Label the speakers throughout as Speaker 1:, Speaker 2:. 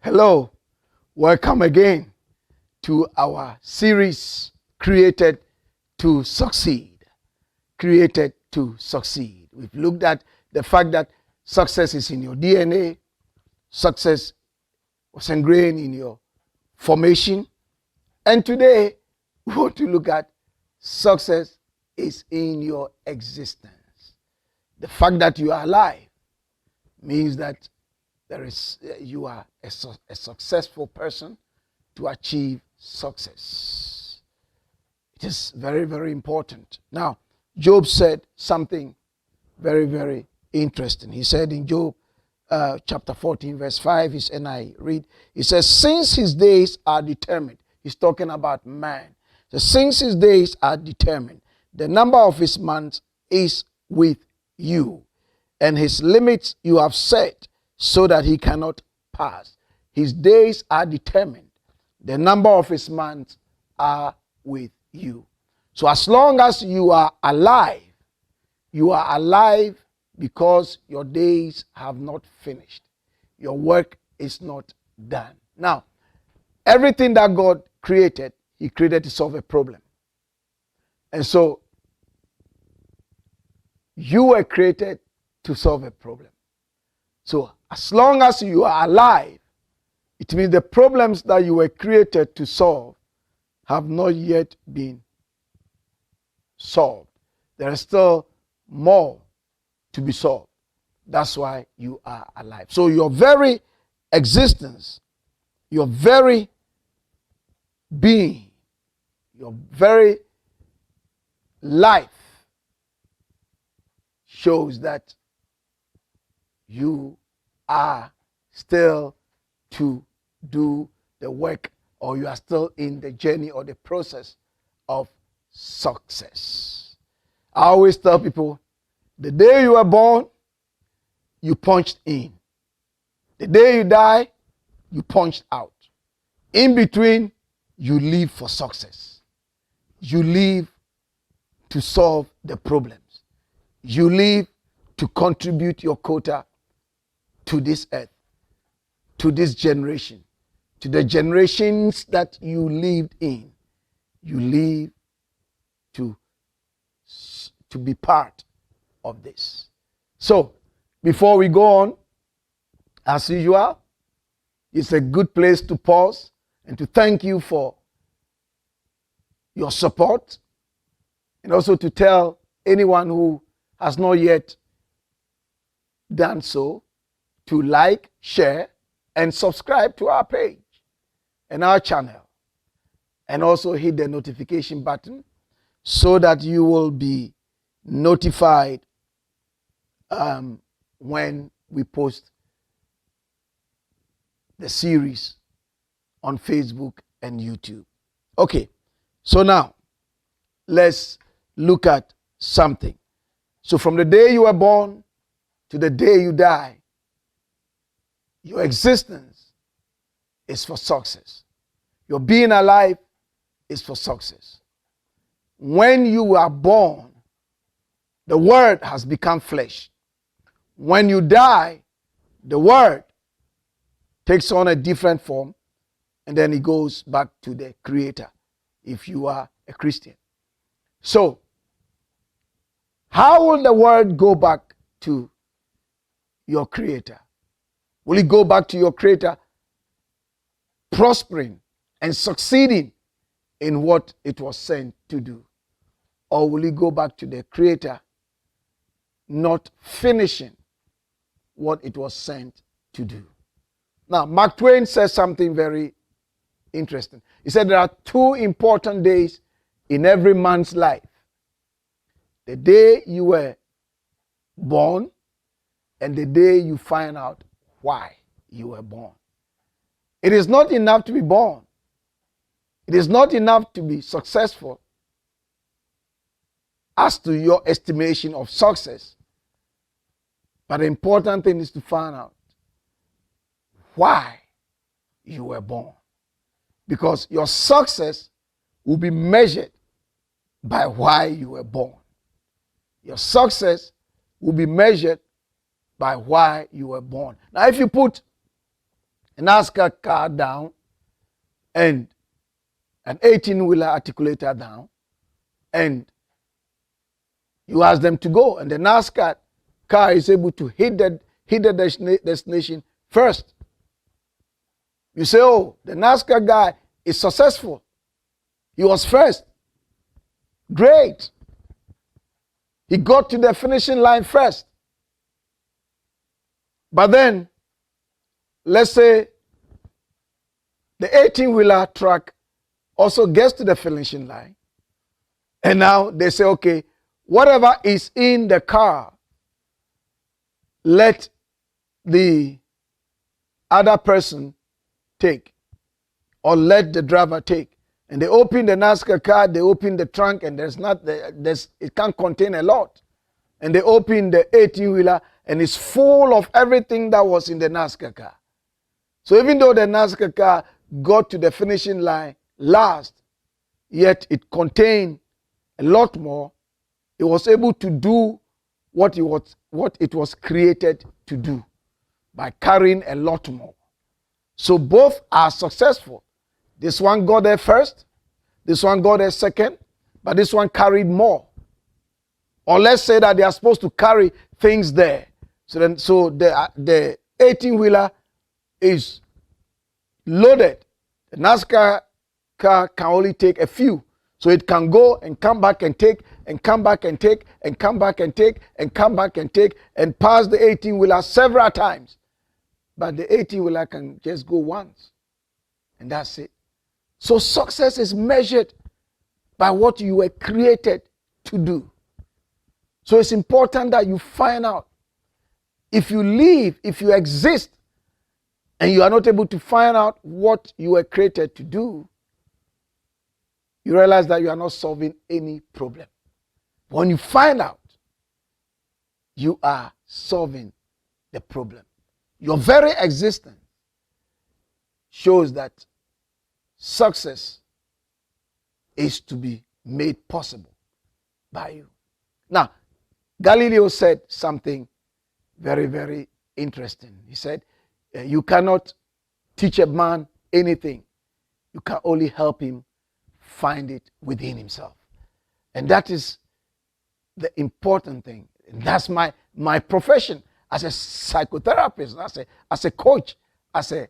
Speaker 1: Hello, welcome again to our series, Created to Succeed. Created to Succeed. We've looked at the fact that success is in your DNA, success was ingrained in your formation, and today we want to look at success is in your existence. The fact that you are alive means that you are a successful person to achieve success. It is very, very important. Now, Job said something very, very interesting. He said in Job chapter 14, verse 5, and I read, he says, since his days are determined, he's talking about man. So since his days are determined, the number of his months is with you, and his limits you have set, so that he cannot pass. His days are determined. The number of his months are with you. So as long as you are alive because your days have not finished. Your work is not done. Now, everything that God created, he created to solve a problem. And so, you were created to solve a problem. So, as long as you are alive, it means the problems that you were created to solve have not yet been solved. There is still more to be solved. That's why you are alive. So your very existence, your very being, your very life shows that you are still to do the work, or you are still in the journey or the process of success. I always tell people, the day you were born, you punched in. The day you die, you punched out. In between, you live for success. You live to solve the problems. You live to contribute your quota to this earth, to this generation, to the generations that you lived in. You live to be part of this. So, before we go on, as usual, it's a good place to pause and to thank you for your support, and also to tell anyone who has not yet done so to like, share, and subscribe to our page and our channel, and also hit the notification button so that you will be notified when we post the series on Facebook and YouTube. Okay, so now let's look at something. So from the day you were born to the day you die, your existence is for success. Your being alive is for success. When you are born, the word has become flesh. When you die, the word takes on a different form, and then it goes back to the Creator if you are a Christian. So, how will the word go back to your Creator? Will it go back to your Creator prospering and succeeding in what it was sent to do? Or will it go back to the Creator not finishing what it was sent to do? Now, Mark Twain says something very interesting. He said there are two important days in every man's life: the day you were born and the day you find out why you were born. It is not enough to be born. It is not enough to be successful as to your estimation of success. But the important thing is to find out why you were born. Because your success will be measured by why you were born. Your success will be measured by why you were born. Now, if you put a NASCAR car down and an 18-wheeler articulator down, and you ask them to go, and the NASCAR car is able to hit the destination first. You say, oh, the NASCAR guy is successful. He was first. Great. He got to the finishing line first. But then, let's say the 18-wheeler truck also gets to the finishing line. And now they say, okay, whatever is in the car, let the other person take, or let the driver take. And they open the NASCAR car, they open the trunk, and it can't contain a lot. And they open the 18-wheeler, and it's full of everything that was in the NASCAR car. So even though the NASCAR car got to the finishing line last, yet it contained a lot more. It was able to do what it was created to do by carrying a lot more. So both are successful. This one got there first, this one got there second, but this one carried more. Or let's say that they are supposed to carry things there. So the 18-wheeler is loaded. The NASCAR car can only take a few. So it can go and come back and take, and come back and take, and come back and take, and come back and take, and pass the 18-wheeler several times. But the 18-wheeler can just go once. And that's it. So success is measured by what you were created to do. So it's important that you find out. If you live, if you exist, and you are not able to find out what you were created to do, you realize that you are not solving any problem. When you find out, you are solving the problem. Your very existence shows that success is to be made possible by you. Now, Galileo said something very, very interesting. He said, you cannot teach a man anything. You can only help him find it within himself. And that is the important thing. And that's my profession as a psychotherapist, as a coach, as a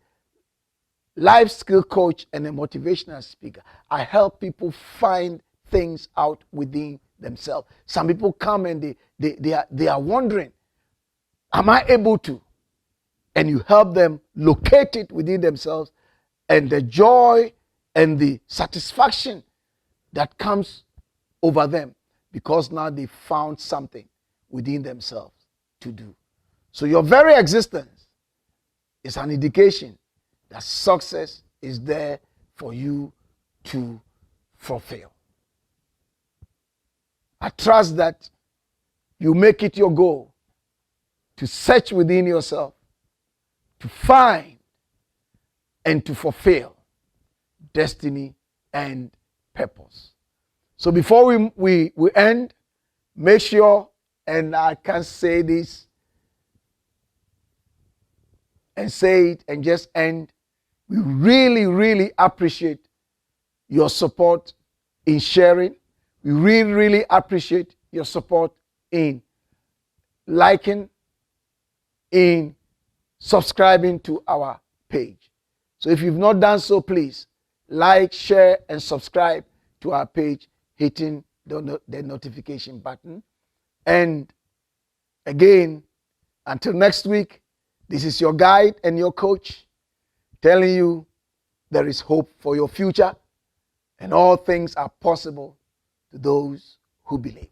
Speaker 1: life skill coach and a motivational speaker. I help people find things out within themselves. Some people come and they are wondering, am I able to? And you help them locate it within themselves, and the joy and the satisfaction that comes over them because now they found something within themselves to do. So your very existence is an indication that success is there for you to fulfill. I trust that you make it your goal to search within yourself, to find and to fulfill destiny and purpose. So before we end, make sure, and I can't say this and say it and just end, we really, really appreciate your support in sharing. We really, really appreciate your support in liking, in subscribing to our page. So if you've not done so, please like, share, and subscribe to our page, hitting the notification button. And again, until next week, this is your guide and your coach telling you there is hope for your future and all things are possible to those who believe.